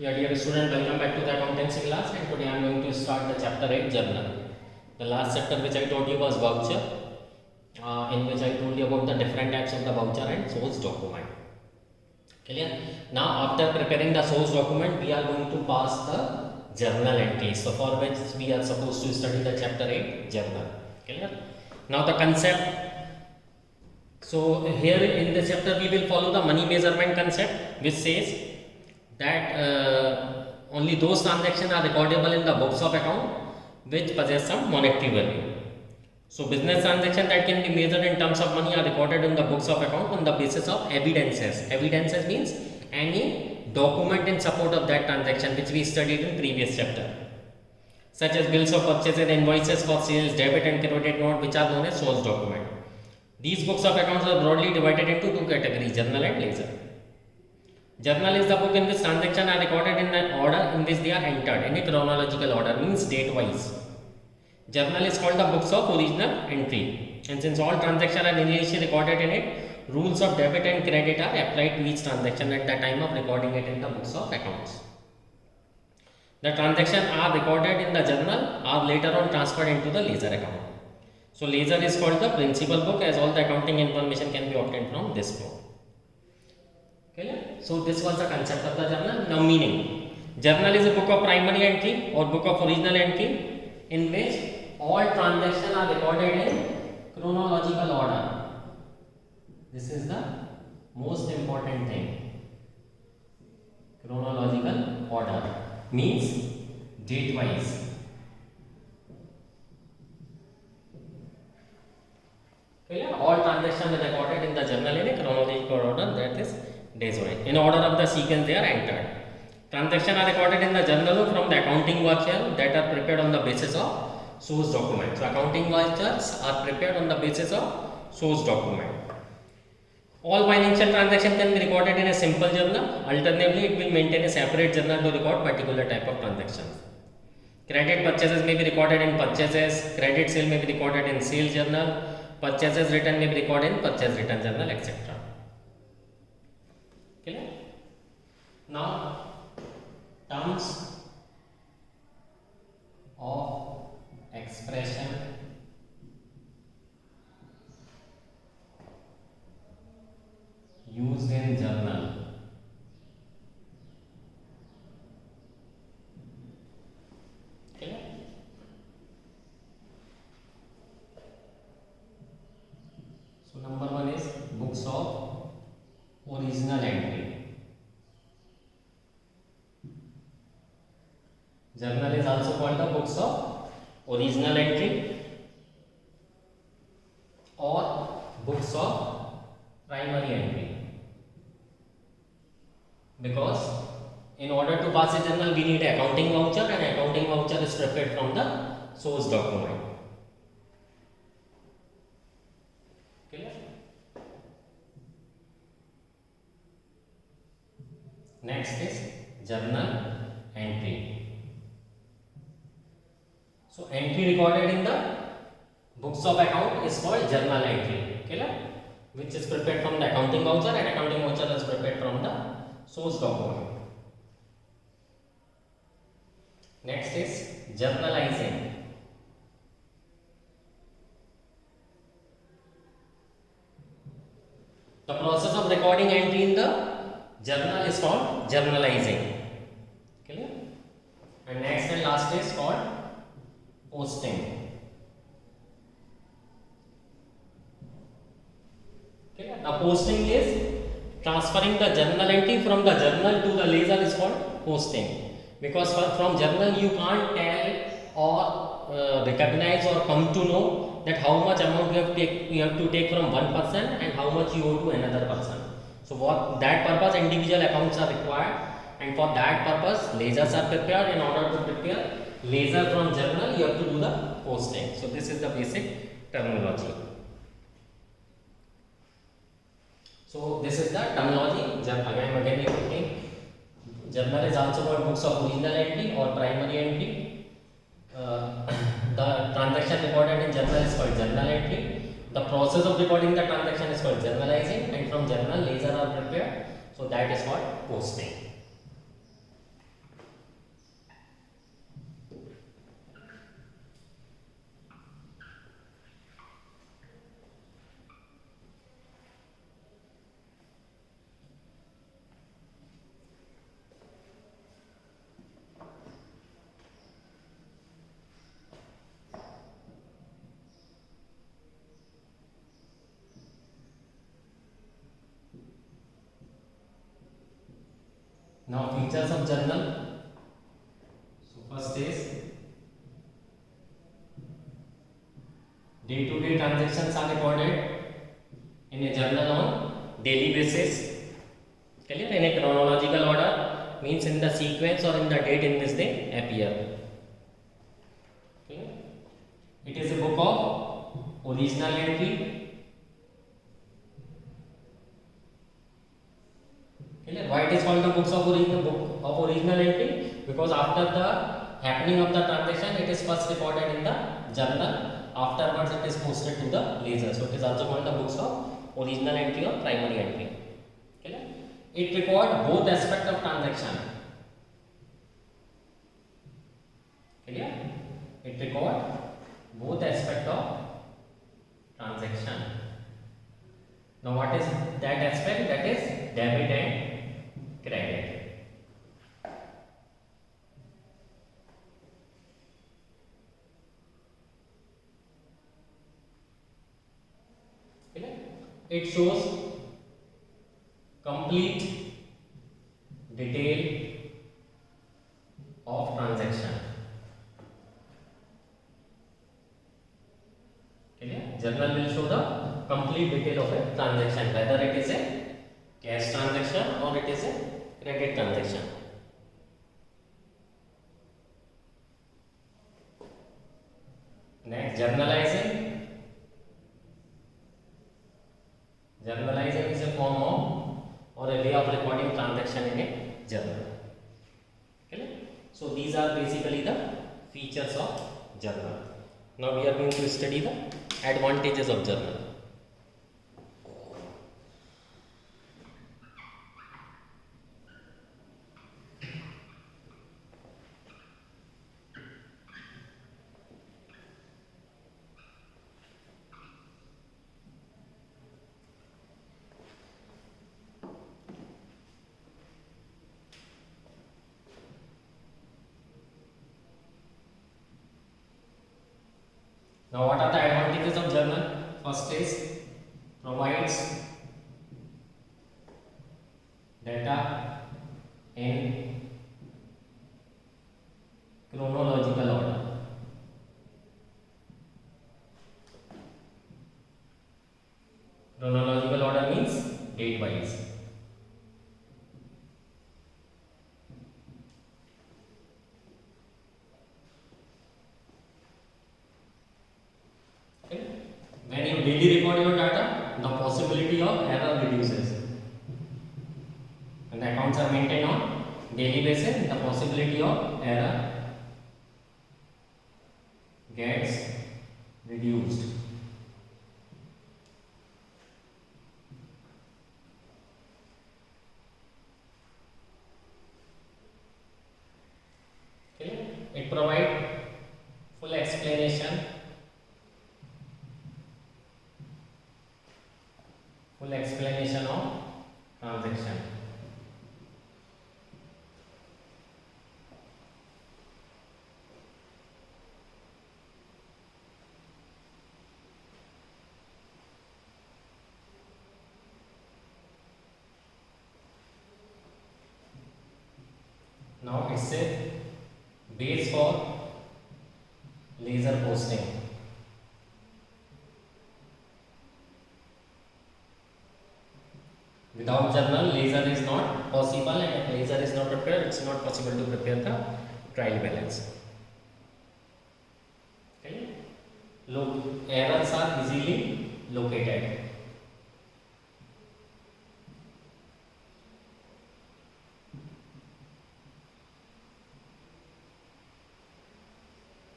Yeah, dear student, welcome back to the accountancy class, and today I am going to start the chapter 8 journal. The last chapter which I told you was voucher, in which I told you about the different types of the voucher and source document. Clear? Now after preparing the source document, we are going to pass the journal entries. So for which we are supposed to study the chapter 8 journal. Clear? Now the concept. So here in this chapter we will follow the money measurement concept, which says that only those transactions are recordable in the books of account which possess some monetary value. So business transactions that can be measured in terms of money are recorded in the books of account on the basis of evidences. Evidences means any document in support of that transaction which we studied in previous chapter, such as bills of purchases, invoices for sales, debit and credit note, which are known as source document. These books of accounts are broadly divided into two categories, journal and ledger. Journal is the book in which transactions are recorded in an order in which they are entered in a chronological order, means date wise. Journal is called the books of original entry, and since all transactions are initially recorded in it, rules of debit and credit are applied to each transaction at the time of recording it in the books of accounts. The transactions are recorded in the journal are later on transferred into the ledger account. So ledger is called the principal book, as all the accounting information can be obtained from this book. Okay, so this was the concept of the journal. Now meaning, journal is a book of primary entry or book of original entry in which all transactions are recorded in chronological order. This is the most important thing. Chronological order means date wise. All transactions are recorded in the journal in a chronological order, that is days wise. In order of the sequence they are entered. Transactions are recorded in the journal from the accounting vouchers that are prepared on the basis of source document. So accounting vouchers are prepared on the basis of source document. All financial transactions can be recorded in a simple journal. Alternatively, it will maintain a separate journal to record particular type of transactions. Credit purchases may be recorded in purchases. Credit sale may be recorded in sales journal. Purchases return may be recorded in purchase return journal, etc. Clear? Now, terms of expression used in journal. Clear? So number one is books of original entry. Journal is also called the books of original entry or books of primary entry, because in order to pass a journal we need accounting voucher, and accounting voucher is prepared from the source document. Clear? Next is journal entry. So entry recorded in the books of account is called journal entry, which is prepared from the accounting voucher, and accounting voucher is prepared from the source document. Next is journalizing. The process of recording entry in the journal is called journalizing. Clear? And next and last is called posting. Okay. The posting is transferring the journal entry from the journal to the ledger is called posting, because from journal you can't tell or recognize or come to know that how much amount you have to take from one person and how much you owe to another person. So for that purpose individual accounts are required, and for that purpose ledgers are prepared. In order to prepare ledger from journal you have to do the posting. So this is the basic terminology. So this is the terminology. Again repeating, journal is also called books of original entry or primary entry. The transaction recorded in journal is called journal entry. The process of recording the transaction is called journalizing, and from journal ledger are prepared, so that is called posting. Now features of journal. So first is day-to-day transactions are recorded in a journal on daily basis. Clear? In a chronological order, means in the sequence or in the date in which they appear. Okay. It is a book of original entry. Clear? Why it is called the books of original entry? Because after the happening of the transaction, it is first recorded in the journal. Afterwards, it is posted to the ledger. So it is also called the books of original entry or primary entry. Clear? It records both aspects of transaction. Clear? It records both aspects of transaction. Now, what is that aspect? That is debit and credit. It shows complete detail of transaction. Journal will show the complete detail of a transaction, whether it is a cash transaction or it is a credit transaction. Next, journalizing. Journalizing is a form of or a way of recording transaction in a journal. Okay? So these are basically the features of journal. Now we are going to study the advantages of journal. Now what are the advantages of journal? First is provides data in chronological order. Chronological order means date wise. When you daily record your data, the possibility of error reduces. When the accounts are maintained on daily basis, the possibility of error gets reduced. Okay. It provides full explanation. Full explanation of transaction. Now it's a base for ledger posting. Without journal, ledger is not possible, and if ledger is not prepared, it's not possible to prepare the trial balance. Okay. Look, errors are easily located.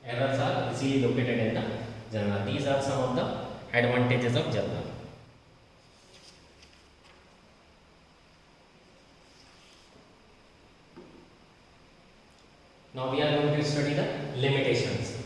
Errors are easily located in the journal. These are some of the advantages of journal. Now we are going to study the limitations.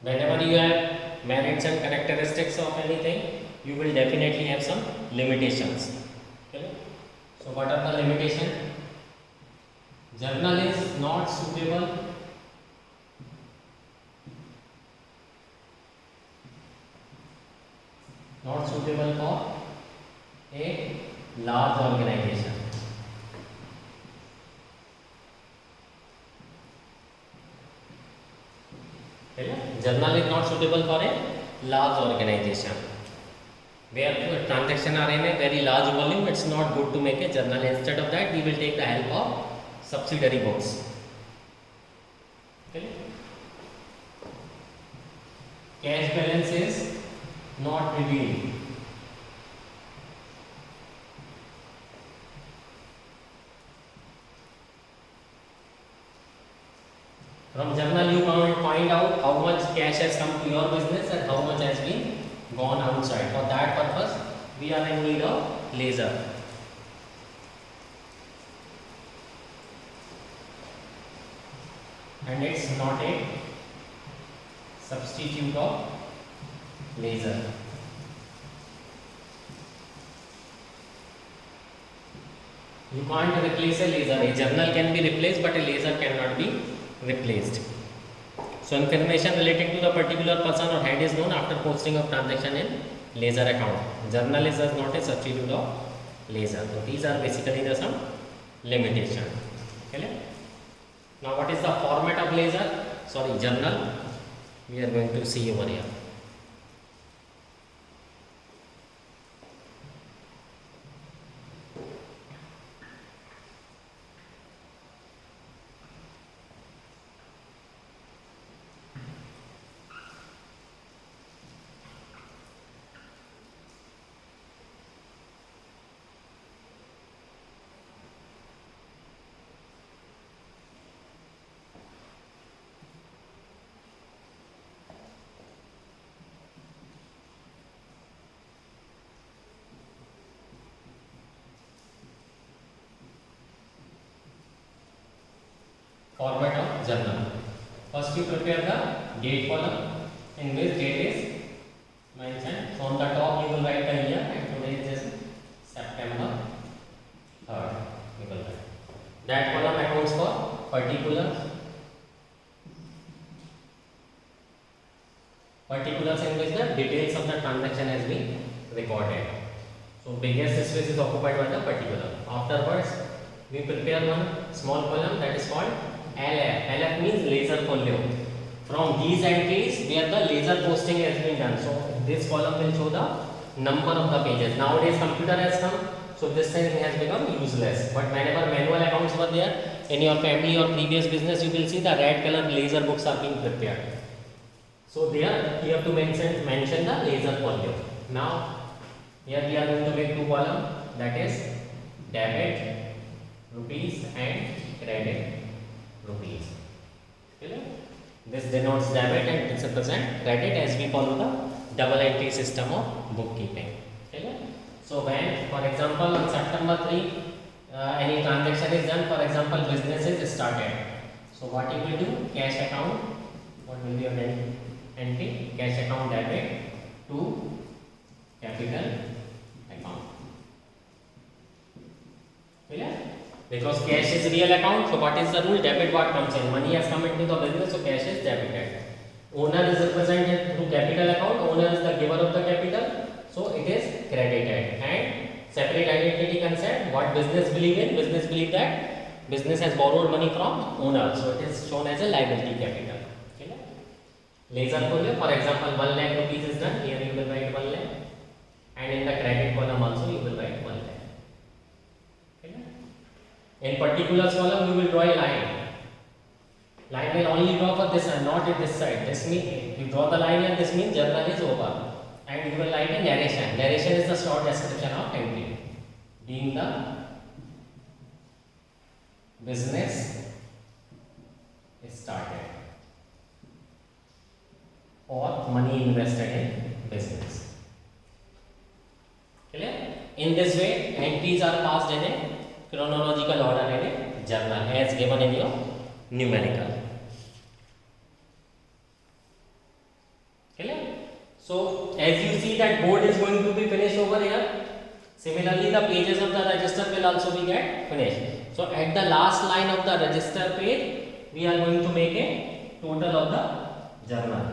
Whenever you have merits and characteristics of anything, you will definitely have some limitations. Okay? So what are the limitations? Journal is not suitable for a large organization. Journal is not suitable for a large organization where transactions are in a very large volume. It's not good to make a journal. Instead of that, we will take the help of subsidiary books. Okay. Cash balance is not revealed. From journal you can find out how much cash has come to your business and how much has been gone outside. For that purpose, we are in need of ledger. And it's not a substitute of ledger. You can't replace a ledger. A journal can be replaced, but a ledger cannot be replaced. So information relating to the particular person or head is known after posting of transaction in ledger account. Journal is not a substitute of ledger. So these are basically the some limitation. Okay. Now what is the format of ledger? Sorry, journal. We are going to see over here. Format of journal. First you prepare the date column in which date is mentioned. So on the top you will write the year and today is September 3rd. You will write. That column accounts for particulars. Particulars in which the details of the transaction has been recorded. So biggest space is occupied by the particular. Afterwards we prepare one small column that is called LF. LF means ledger folio. From these entries where the ledger posting has been done. So this column will show the number of the pages. Nowadays computer has come, so this thing has become useless. But whenever manual accounts were there in your family or previous business, you will see the red color ledger books are being prepared. So there you have to mention the ledger folio. Now here we are going to make two columns, that is debit rupees and credit rupees. Clear? This denotes debit and this represents credit as we follow the double entry system of bookkeeping. Clear? So when, for example, on September 3, any transaction is done, for example, business is started. So what you will do? Cash account. What will be your entry? Cash account debit to capital account. Clear? Because cash is real account, so what is the rule? Debit what comes in? Money has come into the business, so cash is debited. Owner is represented through capital account, owner is the giver of the capital, so it is credited. And separate identity concept, what business believe in? Business believe that business has borrowed money from owner, so it is shown as a liability capital. Okay? Ledger folio, for example, 1 lakh rupees is done, here you will write 1 lakh, and in the credit column also you will write 1 lakh. In particulars column, you will draw a line. Line will only draw for this side, not at this side. This means you draw the line and this means journal is over. And you will write a narration. Narration is the short description of entry. Being the business started or money invested in business. Clear? In this way, entries are passed in a chronological order in a journal as given in your numerical. So as you see that board is going to be finished over here. Similarly, the pages of the register will also be get finished. So at the last line of the register page, we are going to make a total of the journal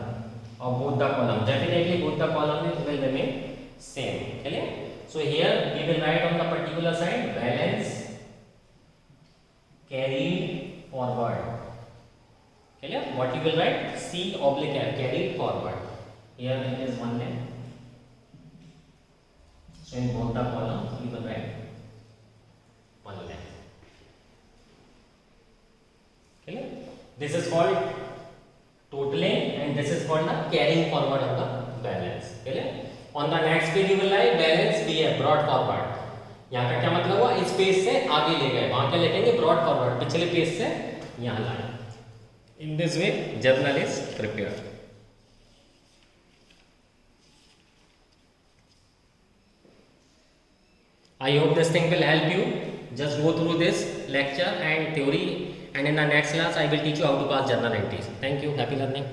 of both the columns. Definitely both the columns will remain same. Clear? So here we will write on the particular side balance carried forward. Clear? What you will write? C/F carried forward. Here it is one line. So in both the columns we will write one line. Clear? This is called totaling and this is called the carrying forward of the balance. Clear? On the next page you will write balance BF brought forward. यहाँ का क्या मतलब हुआ? इस page से आगे ले गए, वहां क्या लिखेंगे? brought forward, पिछले पेज से यहाँ लाए. In this way journal is prepared. I hope this thing will help you. Just go through this lecture and theory, and in the next class I will teach you how to pass journal entries. Thank you. Happy learning.